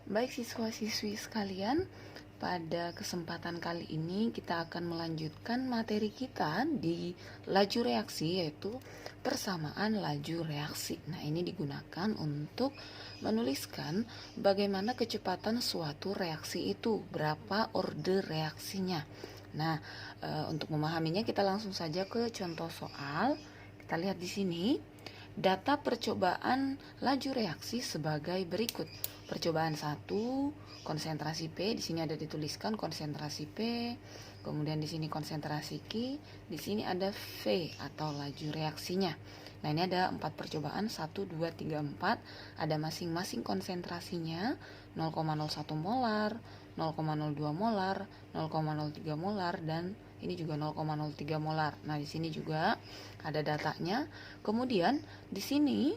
Baik siswa-siswi sekalian, pada kesempatan kali ini kita akan melanjutkan materi kita di laju reaksi, yaitu persamaan laju reaksi. Nah, ini digunakan untuk menuliskan bagaimana kecepatan suatu reaksi itu, berapa order reaksinya. Nah, untuk memahaminya kita langsung saja ke contoh soal. Kita lihat di sini. Data percobaan laju reaksi sebagai berikut. Percobaan 1, konsentrasi P, di sini ada dituliskan konsentrasi P, kemudian di sini konsentrasi Q, di sini ada V atau laju reaksinya. Nah, ini ada 4 percobaan, 1, 2, 3, 4, ada masing-masing konsentrasinya 0,01 molar, 0,02 molar, 0,03 molar, dan ini juga 0,03 molar. Nah, di sini juga ada datanya. Kemudian di sini,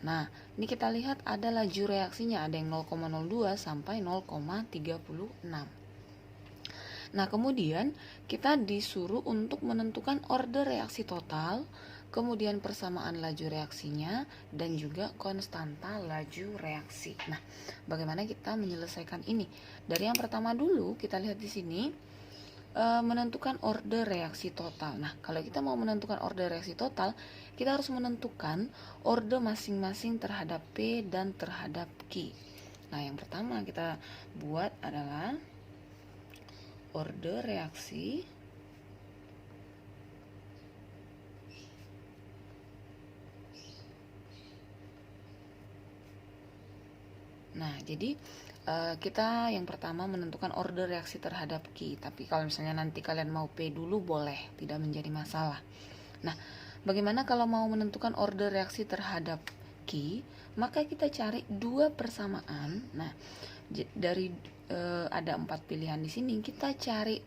nah, ini kita lihat ada laju reaksinya, ada yang 0,02 sampai 0,36. Nah, kemudian kita disuruh untuk menentukan order reaksi total, kemudian persamaan laju reaksinya, dan juga konstanta laju reaksi. Nah, bagaimana kita menyelesaikan ini? Dari yang pertama dulu, kita lihat di sini, menentukan order reaksi total. Nah, kalau kita mau menentukan order reaksi total, kita harus menentukan order masing-masing terhadap P dan terhadap Q. Nah, yang pertama kita buat adalah order reaksi jadi kita yang pertama menentukan order reaksi terhadap Q. Tapi kalau misalnya nanti kalian mau P dulu boleh, tidak menjadi masalah. Nah, bagaimana kalau mau menentukan order reaksi terhadap Q? Maka kita cari dua persamaan. Nah, dari ada 4 pilihan di sini, kita cari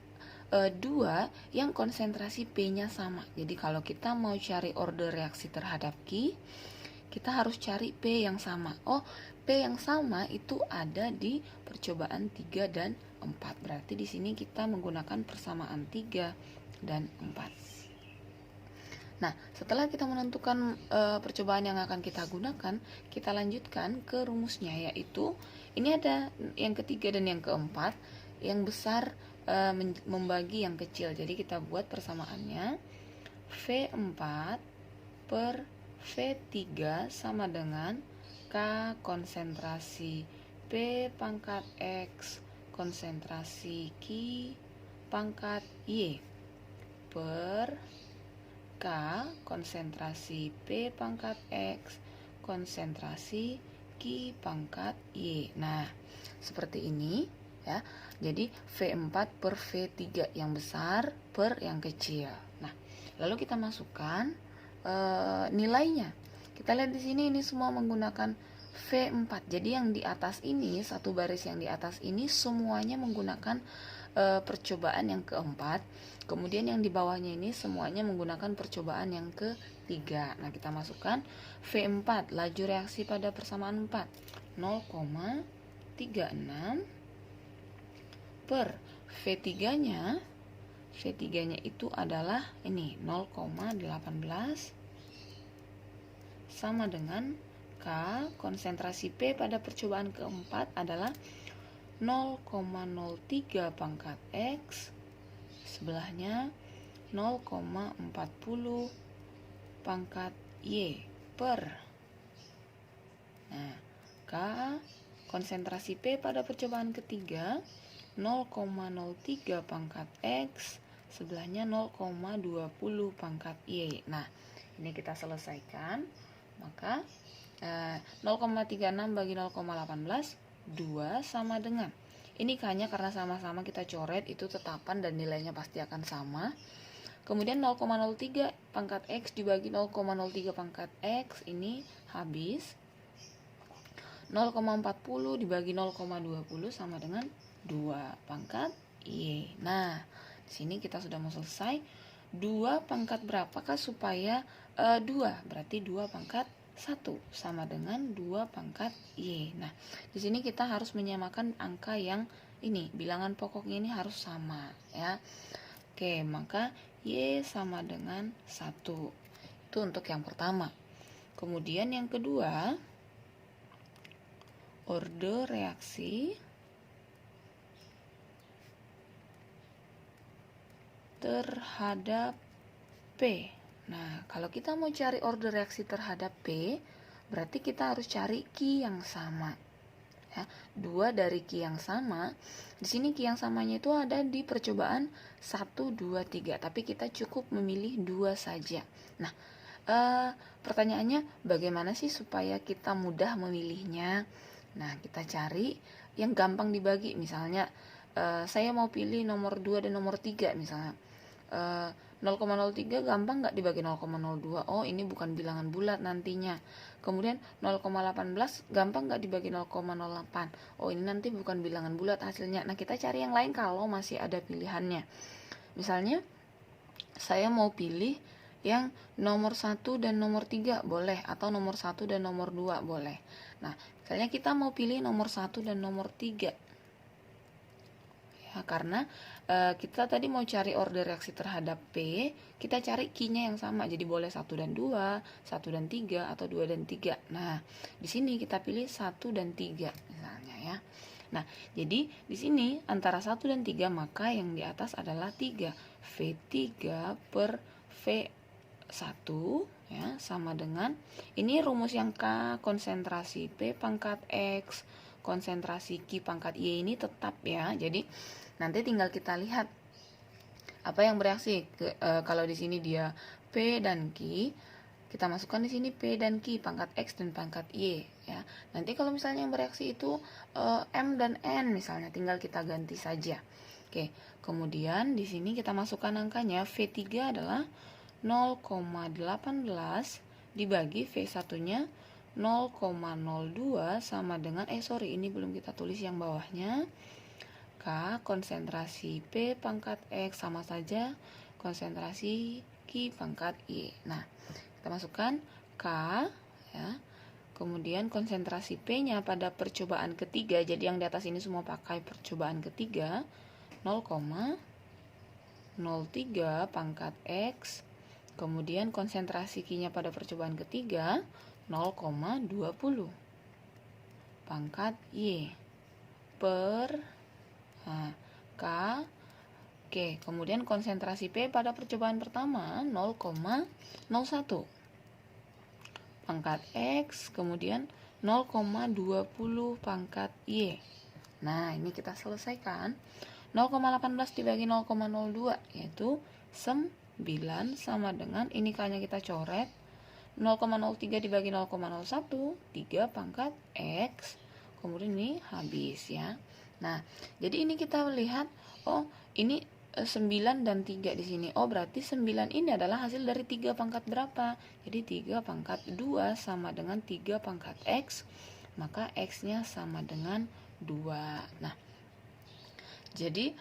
dua yang konsentrasi P-nya sama. Jadi kalau kita mau cari order reaksi terhadap Q, kita harus cari P yang sama. Oh, P yang sama itu ada di percobaan 3 dan 4. Berarti di sini kita menggunakan persamaan 3 dan 4. Nah, setelah kita menentukan percobaan yang akan kita gunakan, kita lanjutkan ke rumusnya, yaitu ini ada yang ketiga dan yang keempat. Yang besar membagi yang kecil. Jadi kita buat persamaannya. V4 per V3 sama dengan K konsentrasi P pangkat X konsentrasi Q pangkat Y per K konsentrasi P pangkat X konsentrasi Q pangkat Y. Nah, seperti ini ya. Jadi V4 per V3 yang besar per yang kecil. Nah, lalu kita masukkan nilainya. Kita lihat di sini, ini semua menggunakan V4. Jadi yang di atas ini, satu baris yang di atas ini semuanya menggunakan percobaan yang keempat. Kemudian yang di bawahnya ini semuanya menggunakan percobaan yang ketiga. Nah, kita masukkan V4, laju reaksi pada persamaan 4, 0,36 per V3-nya. V3-nya itu adalah ini 0,18 sama dengan K konsentrasi P pada percobaan keempat adalah 0,03 pangkat X, sebelahnya 0,40 pangkat Y per. Nah, K konsentrasi P pada percobaan ketiga 0,03 pangkat X, sebelahnya 0,20 pangkat Y. Nah, ini kita selesaikan. Maka 0,36 bagi 0,18, 2 sama dengan. Ini K-nya karena sama-sama kita coret, itu tetapan dan nilainya pasti akan sama. Kemudian 0,03 pangkat X dibagi 0,03 pangkat X, ini habis. 0,40 dibagi 0,20 sama dengan 2 pangkat Y. Nah, di sini kita sudah mau selesai. 2 pangkat berapakah supaya 2? Berarti 2 pangkat 1 sama dengan 2 pangkat Y. Nah, di sini kita harus menyamakan angka yang ini, bilangan pokoknya ini harus sama ya. Oke, maka Y sama dengan 1. Itu untuk yang pertama. Kemudian yang kedua, order reaksi terhadap P. Nah, kalau kita mau cari order reaksi terhadap P, berarti kita harus cari Q yang sama. Ya, 2 dari Q yang sama. Di sini Q yang samanya itu ada di percobaan 1, 2, 3, tapi kita cukup memilih 2 saja. Nah, pertanyaannya bagaimana sih supaya kita mudah memilihnya? Nah, kita cari yang gampang dibagi. Misalnya, saya mau pilih nomor 2 dan nomor 3 misalnya. 0,03 gampang nggak dibagi 0,02? Oh, ini bukan bilangan bulat nantinya. Kemudian 0,18 gampang nggak dibagi 0,08? Oh, ini nanti bukan bilangan bulat hasilnya. Nah, kita cari yang lain kalau masih ada pilihannya. Misalnya, saya mau pilih yang nomor 1 dan nomor 3 boleh, atau nomor 1 dan nomor 2 boleh. Nah, misalnya kita mau pilih nomor 1 dan nomor 3. Ya, karena kita tadi mau cari order reaksi terhadap P, kita cari Q-nya yang sama. Jadi boleh 1 dan 2, 1 dan 3, atau 2 dan 3. Nah, di sini kita pilih 1 dan 3 misalnya ya. Nah, jadi di sini antara 1 dan 3, maka yang di atas adalah 3. V3 per V1 ya, sama dengan, ini rumus yang K, konsentrasi P pangkat X, konsentrasi Q pangkat Y ini tetap ya. Jadi nanti tinggal kita lihat apa yang bereaksi. Kalau di sini dia P dan Q, kita masukkan di sini P dan Q, pangkat X dan pangkat Y ya. Nanti kalau misalnya yang bereaksi itu M dan N misalnya, tinggal kita ganti saja. Oke, kemudian di sini kita masukkan angkanya. V3 adalah 0,18 dibagi V1-nya 0,02 sama dengan, ini belum kita tulis yang bawahnya. K, konsentrasi P pangkat X sama saja konsentrasi Q pangkat Y. Nah, kita masukkan K ya. Kemudian konsentrasi P-nya pada percobaan ketiga, jadi yang di atas ini semua pakai percobaan ketiga, 0,03 pangkat X. Kemudian konsentrasi Q-nya pada percobaan ketiga 0,20 pangkat Y per K. Oke, kemudian konsentrasi P pada percobaan pertama 0,01 pangkat X, kemudian 0,20 pangkat Y. Nah, ini kita selesaikan. 0,18 dibagi 0,02 yaitu 9 sama dengan, ini K-nya kita coret, 0,03 dibagi 0,01, 3 pangkat X. Kemudian ini habis ya. Nah, jadi ini kita lihat, oh ini 9 dan 3 di sini. Oh, berarti 9 ini adalah hasil dari 3 pangkat berapa? Jadi 3 pangkat 2 sama dengan 3 pangkat X, maka X-nya sama dengan 2. Nah, jadi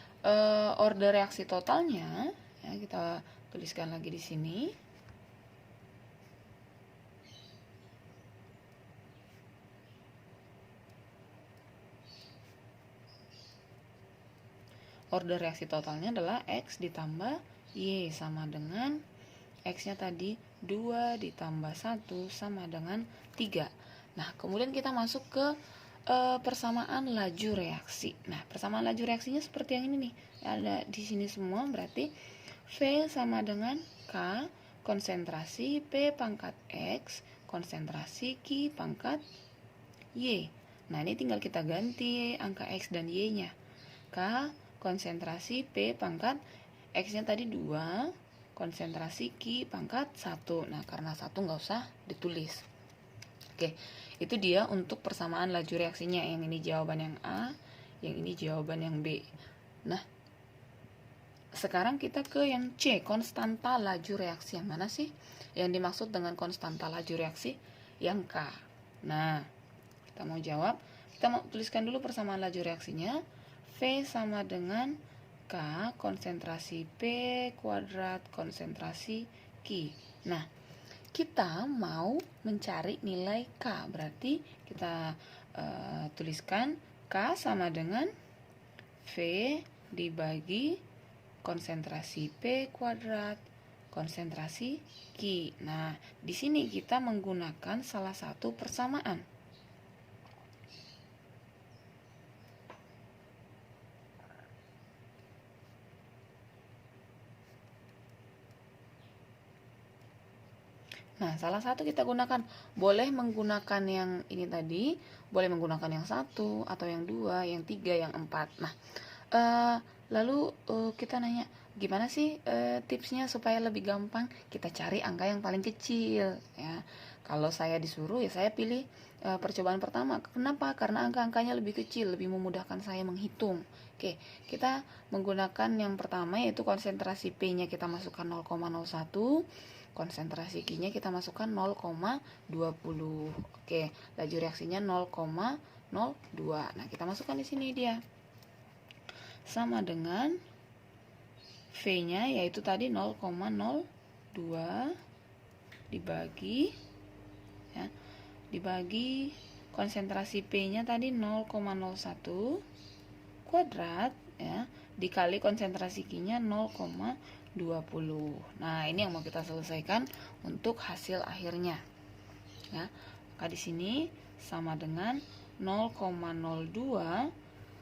order reaksi totalnya ya, kita tuliskan lagi di sini. Order reaksi totalnya adalah X ditambah Y sama dengan, X-nya tadi 2 ditambah 1 sama dengan 3. Nah, kemudian kita masuk ke persamaan laju reaksi. Nah, persamaan laju reaksinya seperti yang ini nih. Ada di sini semua, berarti V sama dengan K, konsentrasi P pangkat X, konsentrasi Q pangkat Y. Nah, ini tinggal kita ganti angka X dan Y-nya. K, konsentrasi P pangkat X-nya tadi 2, konsentrasi Q pangkat 1. Nah, karena 1 nggak usah ditulis. Oke, itu dia untuk persamaan laju reaksinya. Yang ini jawaban yang A, yang ini jawaban yang B. Nah, sekarang kita ke yang C, konstanta laju reaksi. Yang mana sih yang dimaksud dengan konstanta laju reaksi? Yang K. Nah, kita mau jawab, kita mau tuliskan dulu persamaan laju reaksinya. V sama dengan K, konsentrasi P kuadrat konsentrasi Q. Nah, kita mau mencari nilai K, berarti kita tuliskan K sama dengan V dibagi konsentrasi P kuadrat konsentrasi Q. Nah, di sini kita menggunakan salah satu persamaan. Nah, salah satu kita gunakan, boleh menggunakan yang ini tadi, boleh menggunakan yang 1 atau yang 2, yang 3, yang 4. Nah, lalu kita nanya, gimana sih tipsnya supaya lebih gampang? Kita cari angka yang paling kecil ya. Kalau saya disuruh ya saya pilih percobaan pertama. Kenapa? Karena angka-angkanya lebih kecil, lebih memudahkan saya menghitung. Oke, kita menggunakan yang pertama yaitu konsentrasi P-nya kita masukkan 0,01, konsentrasi Q-nya kita masukkan 0,20. Oke, laju reaksinya 0,02. Nah, kita masukkan di sini dia. Sama dengan V-nya yaitu tadi 0,02 dibagi ya, dibagi konsentrasi P-nya tadi 0,01 kuadrat ya, dikali konsentrasi Q-nya 0,20. Nah, ini yang mau kita selesaikan untuk hasil akhirnya. Ya. Maka di sini sama dengan 0,02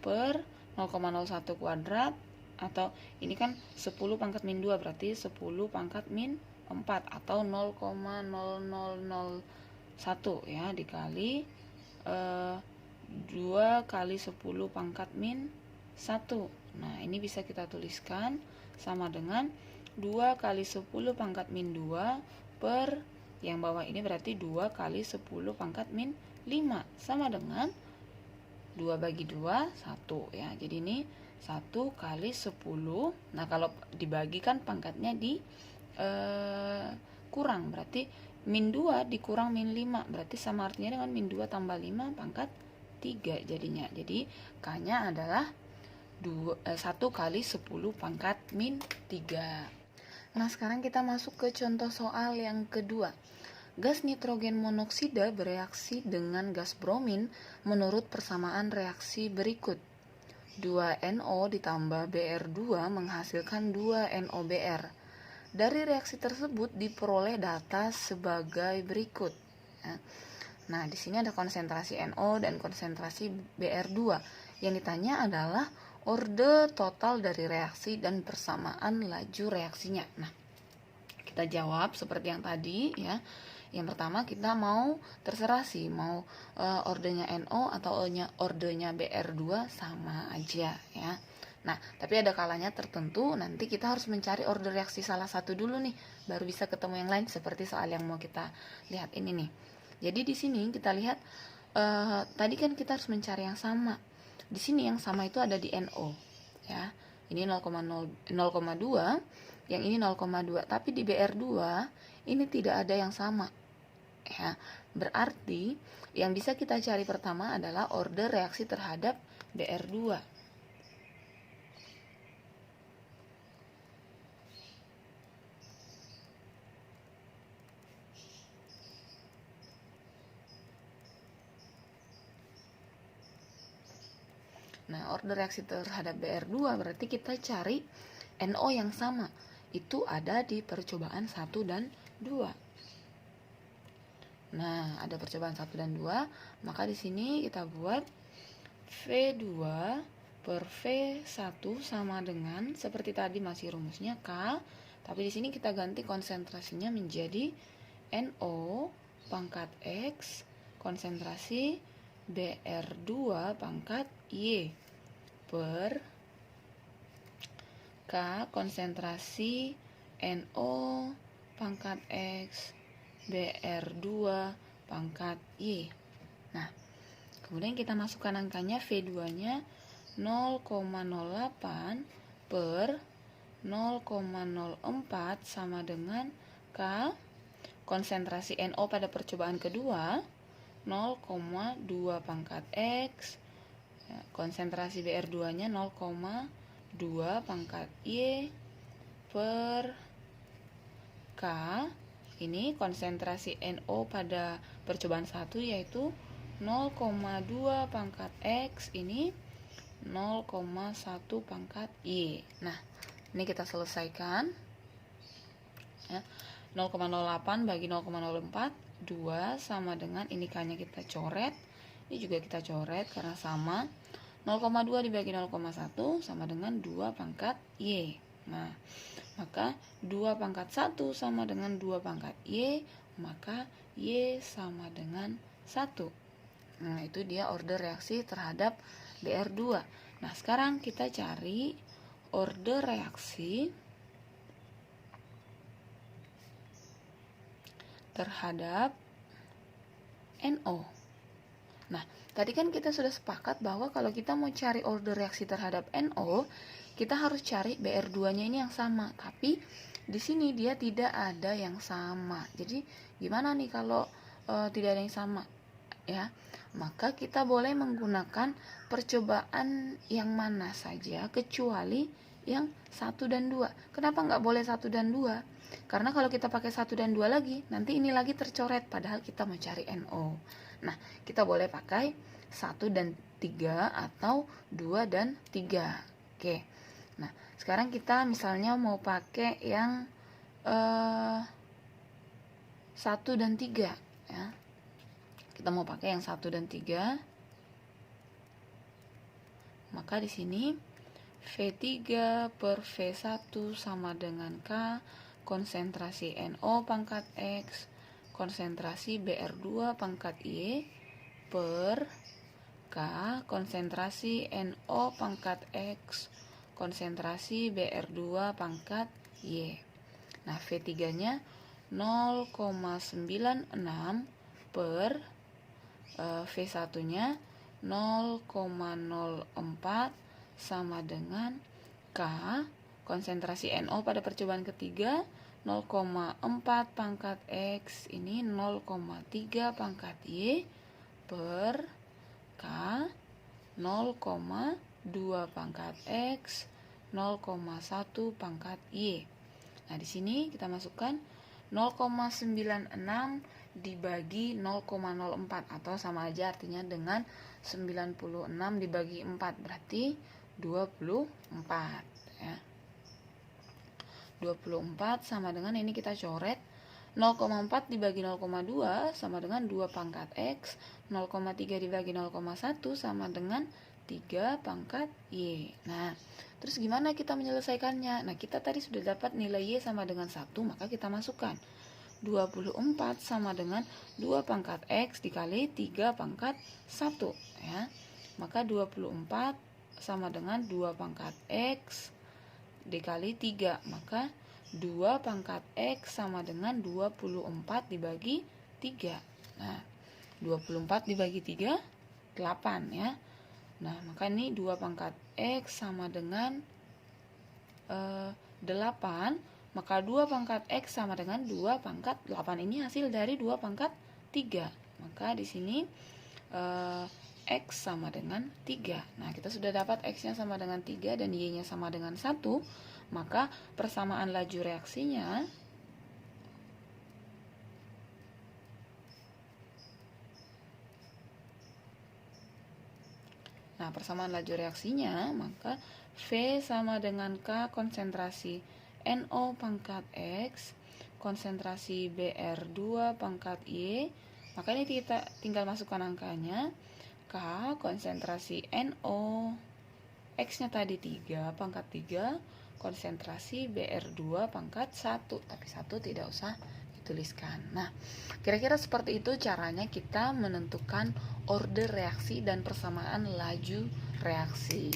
per 0,01 kuadrat, atau ini kan 10 pangkat min 2 berarti 10 pangkat min 4 atau 0,0001 ya, dikali 2 kali 10 pangkat min 1. Nah, ini bisa kita tuliskan sama dengan 2 kali 10 pangkat min 2 per yang bawah ini berarti 2 kali 10 pangkat min 5 sama dengan 2 bagi 2, 1 ya. Jadi ini 1 kali 10. Nah, kalau dibagikan pangkatnya di kurang, berarti min 2 dikurang min 5 berarti sama artinya dengan min 2 tambah 5 pangkat 3 jadinya. Jadi K-nya adalah 1 kali 10 pangkat min 3. Nah, sekarang kita masuk ke contoh soal yang kedua. Gas nitrogen monoksida bereaksi dengan gas bromin menurut persamaan reaksi berikut. 2NO ditambah Br2 menghasilkan 2NOBr. Dari reaksi tersebut diperoleh data sebagai berikut. Nah, di sini ada konsentrasi NO dan konsentrasi Br2. Yang ditanya adalah orde total dari reaksi dan persamaan laju reaksinya. Nah, kita jawab seperti yang tadi ya. Yang pertama kita mau terserah sih, mau ordenya NO atau ordenya Br2 sama aja ya. Nah, tapi ada kalanya tertentu nanti kita harus mencari order reaksi salah satu dulu nih, baru bisa ketemu yang lain seperti soal yang mau kita lihat ini nih. Jadi di sini kita lihat tadi kan kita harus mencari yang sama. Di sini yang sama itu ada di NO ya. Ini 0,2, yang ini 0,2, tapi di Br2 ini tidak ada yang sama. Ya, berarti yang bisa kita cari pertama adalah order reaksi terhadap Br2. Nah, order reaksi terhadap Br2 berarti kita cari NO yang sama. Itu ada di percobaan 1 dan 2. Nah, ada percobaan 1 dan 2, maka di sini kita buat V2 per V1 sama dengan seperti tadi masih rumusnya K, tapi di sini kita ganti konsentrasinya menjadi NO pangkat X konsentrasi Br2 pangkat Y per K konsentrasi NO pangkat X Br2 pangkat Y. Nah, kemudian kita masukkan angkanya, V2-nya 0,08 per 0,04 sama dengan K konsentrasi NO pada percobaan kedua 0,2 pangkat X, konsentrasi Br2-nya 0,2 pangkat Y per K. Ini konsentrasi NO pada percobaan 1 yaitu 0,2 pangkat X, ini 0,1 pangkat Y. Nah, ini kita selesaikan ya. 0,08 bagi 0,04, 2 sama dengan ini K-nya kita coret, ini juga kita coret karena sama. 0,2 dibagi 0,1 sama dengan 2 pangkat Y. Nah, maka 2 pangkat 1 sama dengan 2 pangkat Y maka Y sama dengan 1. Nah, itu dia order reaksi terhadap BR2. Nah, sekarang kita cari order reaksi terhadap NO. Nah, tadi kan kita sudah sepakat bahwa kalau kita mau cari order reaksi terhadap NO, kita harus cari BR2-nya ini yang sama. Tapi di sini dia tidak ada yang sama. Jadi gimana nih kalau tidak ada yang sama? Ya, maka kita boleh menggunakan percobaan yang mana saja kecuali yang 1 dan 2. Kenapa nggak boleh 1 dan 2? Karena kalau kita pakai 1 dan 2 lagi, nanti ini lagi tercoret padahal kita mau cari NO. Nah, kita boleh pakai 1 dan 3 atau 2 dan 3. Oke. Nah, sekarang kita misalnya mau pakai yang 1 dan 3 ya. Kita mau pakai yang 1 dan 3. Maka di sini V3 per V1 sama dengan K konsentrasi NO pangkat X konsentrasi BR2 pangkat Y per K konsentrasi NO pangkat X konsentrasi BR2 pangkat Y. Nah, V3-nya 0,96 per V1-nya 0,04 sama dengan K konsentrasi NO pada percobaan ketiga 0,4 pangkat X ini 0,3 pangkat Y per K 0,2 pangkat X 0,1 pangkat Y. Nah, di sini kita masukkan 0,96 dibagi 0,04 atau sama aja artinya dengan 96 dibagi 4 berarti 24 ya. 24 sama dengan ini kita coret 0,4 dibagi 0,2 sama dengan 2 pangkat X 0,3 dibagi 0,1 sama dengan 3 pangkat Y. Nah, terus gimana kita menyelesaikannya? Nah, kita tadi sudah dapat nilai Y sama dengan 1, maka kita masukkan 24 sama dengan 2 pangkat X dikali 3 pangkat 1 ya. Maka 24 sama dengan 2 pangkat X dikali 3. Maka 2 pangkat X sama dengan 24 dibagi 3. Nah, 24 dibagi 3 8 ya. Nah, maka ini 2 pangkat X sama dengan 8. Maka 2 pangkat X sama dengan 2 pangkat 8 ini hasil dari 2 pangkat 3. Maka di sini X sama dengan 3. Nah, kita sudah dapat X-nya sama dengan 3 dan Y-nya sama dengan 1. Maka persamaan laju reaksinya maka V sama dengan K konsentrasi NO pangkat X konsentrasi BR2 pangkat Y. Maka ini kita tinggal masukkan angkanya. K konsentrasi NO X-nya tadi 3 pangkat 3 konsentrasi BR2 pangkat 1, tapi 1 tidak usah dituliskan. Nah, kira-kira seperti itu caranya kita menentukan order reaksi dan persamaan laju reaksi.